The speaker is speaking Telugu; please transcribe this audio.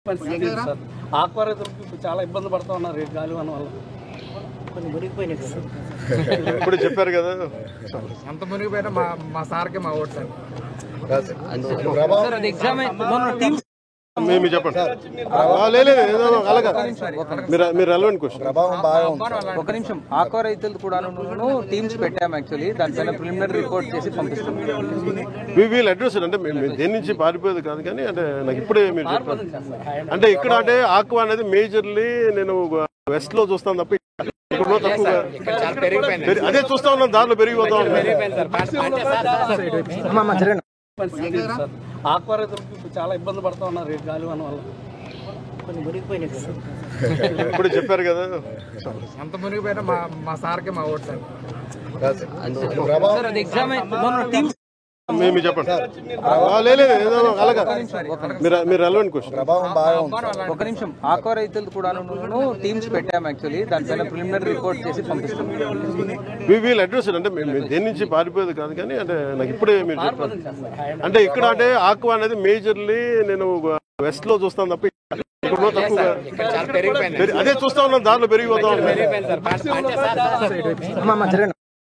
పరిస్థితి సార్ ఆక్వా రైతులకు ఇప్పుడు చాలా ఇబ్బంది పడుతూ ఉన్నారు ఈ గాలివాన వల్ల. కొన్ని మునిగిపోయినాయి కదా. ఇప్పుడు చెప్పారు కదా, అంత మునిగిపోయినా మా సార్కే మా ఓటు సార్. మేము చెప్పండి. లేదు ఏదో అలాగా మీరు రెలవెంట్ క్వశ్చన్. ఒక నిమిషం. ఆక్వా రైతులు కూడా టీమ్స్ పెట్టాం. యాక్చువల్లీ దానిపైన ప్రిలిమినరీ రిపోర్ట్ చేసి పంపిస్తాం. వీళ్ళు అడ్రస్ అంటే మేము దేని నుంచి పారిపోయేది కాదు, కానీ అంటే నాకు ఇప్పుడే మీరు చెప్పారు. అంటే ఇక్కడ అంటే ఆక్వా అనేది మేజర్లీ నేను వెస్ట్ లో చూస్తాను తప్ప ఇక్కడ తక్కువ అదే చూస్తా ఉన్నాం, దారిలో పెరిగిపోతా ఉన్నాం. పరిస్థితి సార్ ఆక్వా రైతులకు ఇప్పుడు చాలా ఇబ్బంది పడుతూ ఉన్నారు ఈ గాలివాన వల్ల. కొన్ని మునిగిపోయినాయి కదా. ఇప్పుడు చెప్పారు కదా, అంత మునిగిపోయినా మా సార్కే మా ఓటు సార్. మేము చెప్పండి. లేదు ఏదో అలాగా మీరు రెలవెంట్ క్వశ్చన్. ఒక నిమిషం. ఆక్వా రైతులు కూడా టీమ్స్ పెట్టాం. యాక్చువల్లీ దానిపైన ప్రిలిమినరీ రిపోర్ట్ చేసి పంపిస్తాం. వీళ్ళు అడ్రస్ అంటే మేము దేని నుంచి పారిపోయేది కాదు, కానీ అంటే నాకు ఇప్పుడే మీరు చెప్పారు. అంటే ఇక్కడ అంటే ఆక్వా అనేది మేజర్లీ నేను వెస్ట్ లో చూస్తాను తప్ప ఇక్కడ తక్కువ అదే చూస్తా ఉన్నాం, దారిలో పెరిగిపోతా ఉన్నాం.